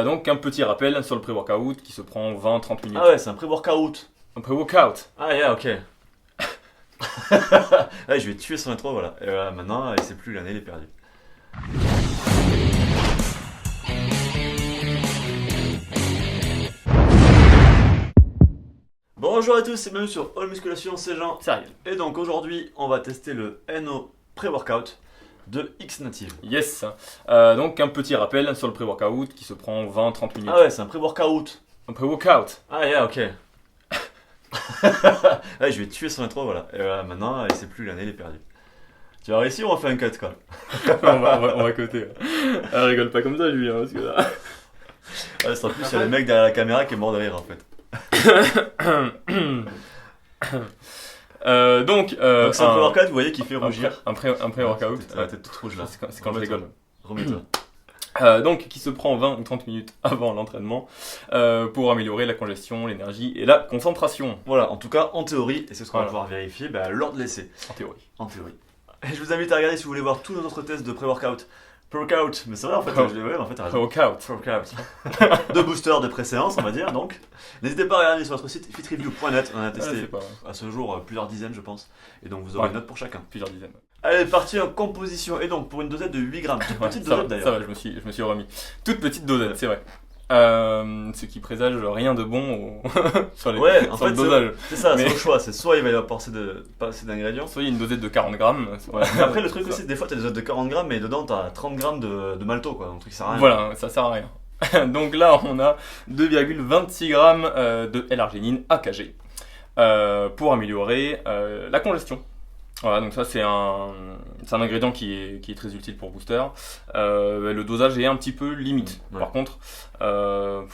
Donc un petit rappel sur le pré-workout qui se prend 20-30 minutes. Ah ouais, c'est un pré-workout. Un pré-workout. Ah yeah, ok. Ouais, je vais tuer son intro, voilà. Et voilà, maintenant, il sait plus, l'année, il est perdu. Bonjour à tous et bienvenue sur All Musculation, c'est Jean. Sérieux. Et donc aujourd'hui, on va tester le NO Pré-Workout de X-Native. Yes. Donc un petit rappel sur le pré-workout qui se prend 20-30 minutes. Ah ouais, c'est un pré-workout. Un pré-workout. Ah yeah, ok. Ouais, je vais tuer son intro, voilà. Et voilà, maintenant, il sait plus, l'année, il est perdu. Tu vas réussir ou on fait un cut, quoi? on va coter. Ah, rigole pas comme ça, Julien, parce que là... Ouais, c'est en plus, il y a le mec derrière la caméra qui est mort de rire, en fait. Donc c'est un pré-workout, vous voyez, qui fait rougir. Un pré-workout. La tête toute rouge, là. C'est quand je rigole. Remets-toi. Donc qui se prend 20 ou 30 minutes avant l'entraînement pour améliorer la congestion, l'énergie et la concentration. Voilà, en tout cas, en théorie, et c'est ce qu'on va Voilà. pouvoir vérifier lors de l'essai. En théorie. En théorie. Et je vous invite à regarder si vous voulez voir tous nos autres tests de pré-workout. Pre-workout, mais c'est vrai en fait, ouais, en fait, t'as raison. Pré-workout. Pre-workout. De booster de préséance, on va dire, donc. N'hésitez pas à regarder sur notre site fitreview.net, on en a testé à ce jour plusieurs dizaines, je pense. Et donc vous aurez une note pour chacun. Plusieurs dizaines. Allez, parti en composition. Et donc, pour une dosette de 8 grammes, toute petite dosette d'ailleurs. Ça va, je me suis remis. Toute petite dosette, c'est vrai. Ce qui présage rien de bon sur, sur le dosage. C'est ça, c'est au choix. C'est soit il va y avoir pas assez d'ingrédients, soit il y a une dosette de 40 grammes. Ouais. Mais après, le truc aussi, des fois, t'as des dosettes de 40 grammes, mais dedans, t'as 30 grammes de malto, quoi. Un truc qui sert à rien. Voilà, ça sert à rien. Donc là, on a 2,26 grammes de L-arginine AKG pour améliorer la congestion. Voilà, donc ça c'est un ingrédient qui est très utile pour booster. Le dosage est un petit peu limite. Ouais. Par contre, on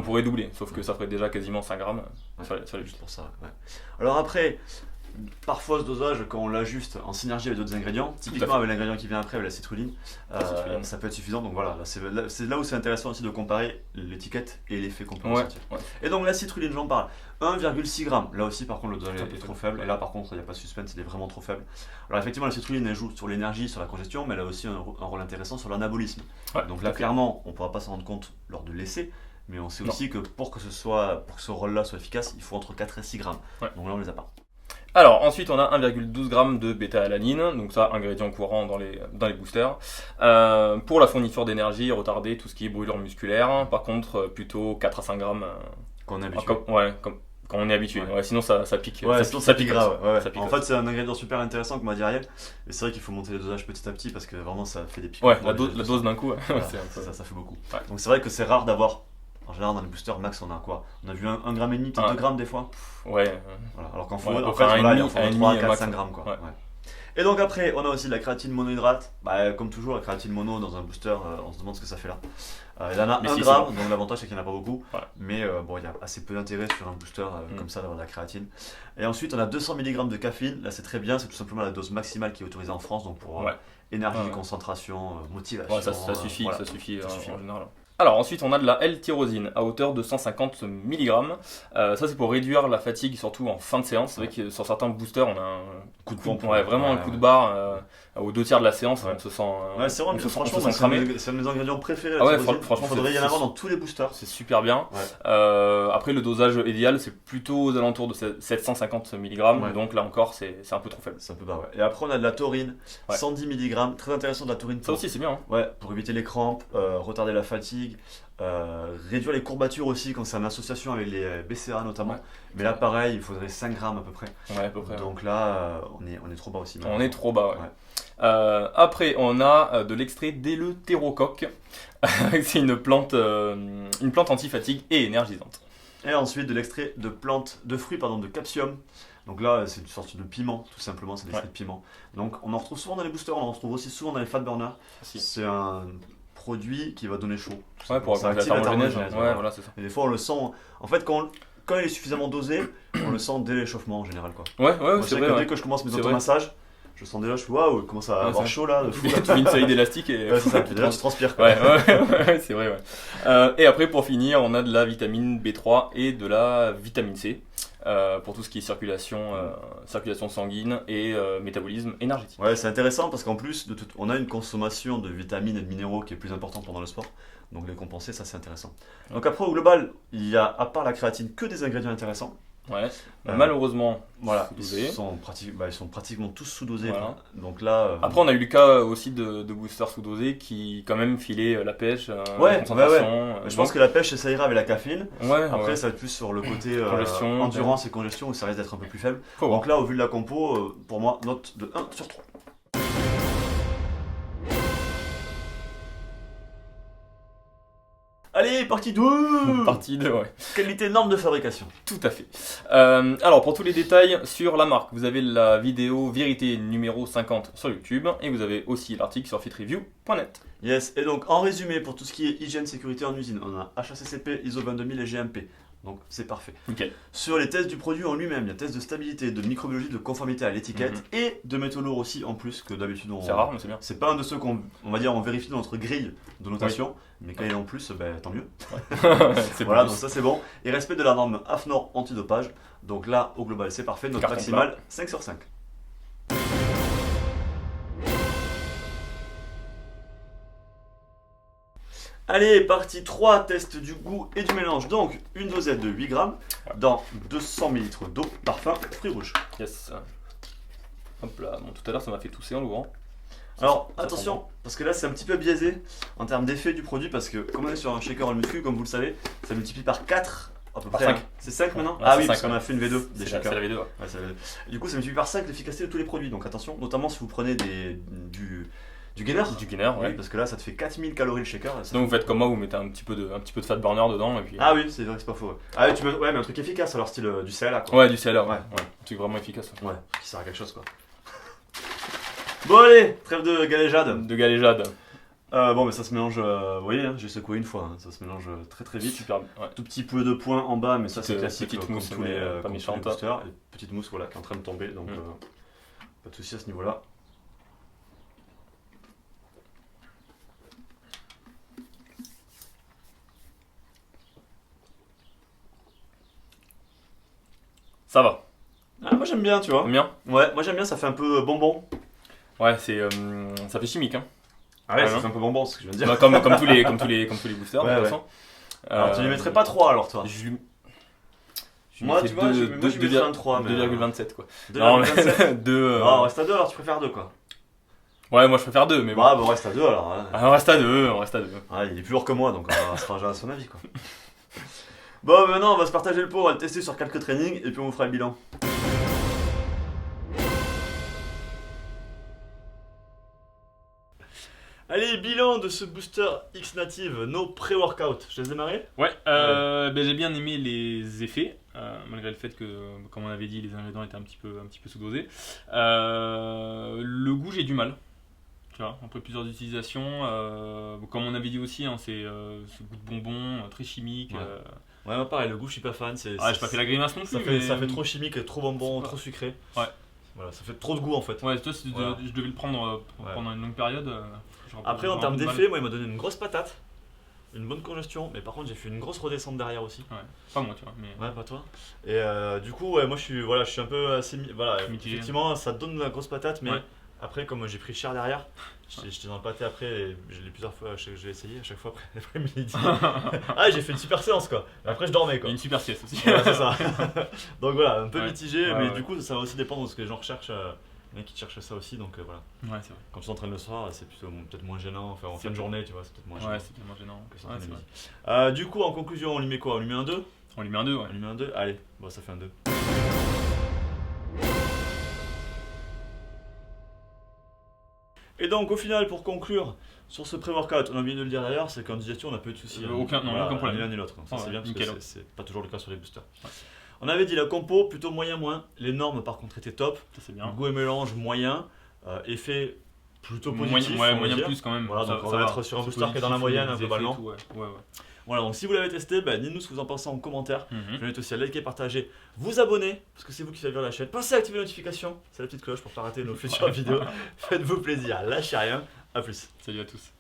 pourrait doubler, sauf que ça ferait déjà quasiment 5 grammes sur les Juste pour ça, ouais. Alors après, parfois ce dosage, quand on l'ajuste en synergie avec d'autres ingrédients, typiquement avec l'ingrédient qui vient après, avec la citrulline, ça peut être suffisant. Donc voilà, c'est là où c'est intéressant aussi de comparer l'étiquette et l'effet qu'on peut ressentir. Ouais. Et donc la citrulline, j'en parle. 1,6 g. Là aussi, par contre, le dosage est trop faible. Et là, par contre, il n'y a pas de suspense, il est vraiment trop faible. Alors effectivement, la citrulline, elle joue sur l'énergie, sur la congestion, mais elle a aussi un rôle intéressant sur l'anabolisme. Ouais, donc là, clairement, on ne pourra pas s'en rendre compte lors de l'essai. Mais on sait aussi que pour que ce rôle-là soit efficace, il faut entre 4 et 6 grammes. Ouais. Donc là, on les a pas. Alors ensuite on a 1,12 g de bêta-alanine, donc ça ingrédient courant dans les boosters. Pour la fourniture d'énergie, retarder tout ce qui est brûlure musculaire. Par contre plutôt 4 à 5 grammes. Quand on est habitué. Quand on est habitué. Ouais, sinon ça pique. Ouais, ça pique grave. Ouais. Ça pique en fait, c'est un ingrédient super intéressant comme m'a dit Ariel. Et c'est vrai qu'il faut monter les dosages petit à petit parce que vraiment ça fait des pics. Ouais, la dose d'un coup, voilà, ça fait beaucoup. Ouais. Donc c'est vrai que c'est rare d'avoir. En général, dans les boosters max, on a quoi? On a vu 1,5 g, peut-être 2 grammes des fois. Ouais. Voilà. Alors qu'en faut, Ouais, en fait, voilà, il en faut 3, 4, max. 5 grammes quoi. Ouais. Ouais. Et donc après, on a aussi de la créatine monohydrate. Comme toujours, la créatine mono dans un booster, on se demande ce que ça fait là. Il y en a 1 gramme, donc l'avantage c'est qu'il n'y en a pas beaucoup. Ouais. Mais bon, il y a assez peu d'intérêt sur un booster comme ça d'avoir de la créatine. Et ensuite, on a 200 mg de caféine. Là, c'est très bien, c'est tout simplement la dose maximale qui est autorisée en France. Donc pour énergie, concentration, motivation. Ouais, ça suffit, voilà. ça suffit en général. Alors ensuite on a de la L-tyrosine à hauteur de 150 mg. Ça c'est pour réduire la fatigue surtout en fin de séance. C'est vrai que sur certains boosters on a un coup de pompe, vraiment un coup de barre aux 2 tiers de la séance. On se sent c'est vrai, franchement c'est un de mes ingrédients préférés. Franchement il faudrait y en avoir dans tous les boosters. C'est super bien. Après le dosage idéal c'est plutôt aux alentours de 750 mg. Donc là encore c'est un peu trop faible. C'est un peu bas, ouais. Et après on a de la taurine, 110 mg. Très intéressant de la taurine. Ça aussi c'est bien. Ouais, pour éviter les crampes, retarder la fatigue. Réduire les courbatures aussi quand c'est en association avec les BCA notamment. Mais là pareil, il faudrait 5 grammes à peu près. Ouais, à peu près. Donc là, on est trop bas aussi. On est trop bas, ouais. Après, on a de l'extrait d'éleutérocoque. C'est une plante anti-fatigue et énergisante. Et ensuite de l'extrait de fruits de capsium. Donc là, c'est une sorte de piment, tout simplement, c'est de l'extrait de piment. Donc on en retrouve souvent dans les boosters, on en retrouve aussi souvent dans les fat burners. C'est un produit qui va donner chaud. Pour ça active la thermogénèse. Voilà, c'est ça. Et des fois on le sent, en fait quand il est suffisamment dosé, on le sent dès l'échauffement en général quoi. C'est vrai. Dès que je commence mes automassages, je sens déjà, je fais waouh, il commence à avoir chaud là. Tu mets une série d'élastiques et c'est ça, déjà tu transpires quoi. Ouais, c'est vrai. Et après pour finir, on a de la vitamine B3 et de la vitamine C. Pour tout ce qui est circulation sanguine et métabolisme énergétique. Ouais, c'est intéressant parce qu'en plus, on a une consommation de vitamines et de minéraux qui est plus importante pendant le sport. donc les compenser, ça c'est intéressant. Donc après au global, il y a à part la créatine que des ingrédients intéressants. Ouais, malheureusement, voilà, sous-dosés. ils sont pratiquement tous sous-dosés. Voilà. Donc là, après, on a eu le cas aussi de boosters sous-dosés qui, quand même, filaient la pêche, la concentration. Je pense que la pêche, ça ira avec la caféine. Après, Ouais. ça va être plus sur le côté Congestion, endurance et congestion où ça risque d'être un peu plus faible. Donc là, au vu de la compo, pour moi, note de 1 sur 3. Allez, partie 2. Partie 2, ouais. Qualité norme de fabrication. Tout à fait. Alors, pour tous les détails sur la marque, vous avez la vidéo vérité numéro 50 sur YouTube et vous avez aussi l'article sur fitreview.net. Yes, et donc en résumé, pour tout ce qui est hygiène sécurité en usine, on a HACCP, ISO 22000 et GMP. Donc c'est parfait. Okay. Sur les tests du produit en lui-même, il y a tests de stabilité, de microbiologie, de conformité à l'étiquette et de métaux lourds aussi en plus que d'habitude. C'est rare, mais c'est bien. C'est pas un de ceux qu'on va dire on vérifie dans notre grille de notation, mais quand il est en plus, tant mieux. Voilà, donc ça c'est bon. Et respect de la norme AFNOR antidopage. Donc là, au global, c'est parfait. Note maximale 5 sur 5. Allez, partie 3, test du goût et du mélange. Donc, une dosette de 8 grammes dans 200 ml d'eau, parfum, fruits rouges. Yes. Hop là, bon, tout à l'heure ça m'a fait tousser en l'ouvrant. Alors, attention, parce que là c'est un petit peu biaisé en termes d'effet du produit, parce que comme on est sur un shaker en muscu, comme vous le savez, ça multiplie par 4 à peu près. 5. C'est 5 maintenant? Ouais, ah oui, 5, parce qu'on a fait une V2 des shakers. C'est la V2, ouais. Du coup, ça multiplie par 5 l'efficacité de tous les produits. Donc attention, notamment si vous prenez du gainer. Du gainer, ouais. Oui, parce que là ça te fait 4000 calories le shaker. Donc vous faites comme moi, vous mettez un petit peu de fat burner dedans et puis. Ah oui, c'est vrai que c'est pas faux. Ouais. Ah oui, mais un truc efficace alors, style du CLA quoi. Ouais, du CLA, ouais. Un truc vraiment efficace. Ouais, qui sert à quelque chose quoi. Bon allez, trêve de galéjade. Bon mais ça se mélange, vous voyez, j'ai secoué une fois, ça se mélange très très vite. Super, ouais. Tout petit peu de points en bas, mais ça c'est classique. Petite mousse, comme tous les pas méchante. boosters. Petite mousse voilà, qui est en train de tomber, donc pas de soucis à ce niveau-là. Ça va. Ah, moi j'aime bien, tu vois. Bien. Ouais, moi j'aime bien, ça fait un peu bonbon. Ouais, ça fait chimique, hein. Ah ouais, ça fait un peu bonbon, c'est ce que je viens de dire. Bah, comme tous les boosters, de toute façon. Alors tu les mettrais pas 3 alors toi? Moi, tu vois, je mettrais un 3, mais 2,27 quoi. 2,27. 2. Non, on reste à 2 alors, tu préfères 2 quoi. Ouais, moi je préfère 2, mais bon. Bah, on reste à 2 alors. Hein. On reste à 2, Ah, il est plus lourd que moi, donc on se rangera à son avis quoi. Bon, maintenant on va se partager le pot, on va le tester sur quelques trainings et puis on vous fera le bilan. Allez, bilan de ce booster X Native, nos pré-workout. Je laisse démarrer? Ouais, j'ai bien aimé les effets, malgré le fait que, comme on avait dit, les ingrédients étaient un petit peu sous-dosés. Le goût, j'ai du mal. Tu vois, après plusieurs utilisations, comme on avait dit aussi, hein, c'est ce goût de bonbon très chimique. Ouais, moi pareil, le goût je suis pas fan. J'ai pas fait la grimace non plus. Ça fait trop chimique, trop bonbon, trop sucré. Ouais. Voilà, ça fait trop de goût en fait. Ouais, toi, je devais le prendre pendant une longue période. Après, en termes d'effet, moi il m'a donné une grosse patate, une bonne congestion, mais par contre j'ai fait une grosse redescente derrière aussi. Ouais, pas moi, tu vois. Mais... Ouais, pas toi. Et du coup, ouais, moi je suis un peu assez. Voilà, effectivement, ça donne de la grosse patate, mais. Ouais. Après, comme j'ai pris cher derrière, j'étais dans le pâté après et je l'ai plusieurs fois, j'ai essayé à chaque fois après midi. Ah, j'ai fait une super séance quoi. Après, je dormais quoi. Et une super sieste aussi. Ouais, c'est ça. Donc voilà, un peu mitigé, mais du coup, ça va aussi dépendre de ce que les gens recherchent. Il y en a qui cherchent ça aussi, donc voilà. Ouais, c'est vrai. Quand tu t'entraînes le soir, c'est plutôt peut-être moins gênant. Enfin, en fin de journée, tu vois, c'est peut-être moins gênant. Ouais, c'est moins gênant. Que c'est vrai. Du coup, en conclusion, on lui met quoi? On lui met un 2? On lui met un 2, ouais. On lui met un 2? Allez, bon, ça fait un 2. Et donc au final, pour conclure sur ce pré-workout, on a oublié de le dire d'ailleurs, c'est qu'en digestion on n'a pas eu de soucis. Aucun problème. Ni l'un ni l'autre. Ça c'est bien parce nickel. que c'est pas toujours le cas sur les boosters. Ouais. On avait dit la compo plutôt moyen moins, les normes par contre étaient top. Ça c'est bien. Goût et mélange moyen, effet plutôt positif. Moyen plus quand même. Voilà, donc on va être sur un booster qui est dans la moyenne globalement. Ouais. Voilà, donc si vous l'avez testé, dites-nous ce que vous en pensez en commentaire. Je vous invite aussi à liker, partager, vous abonner, parce que c'est vous qui faites vivre la chaîne. Pensez à activer les notifications, c'est la petite cloche pour ne pas rater nos futures vidéos. Faites-vous plaisir, lâchez rien, à plus. Salut à tous.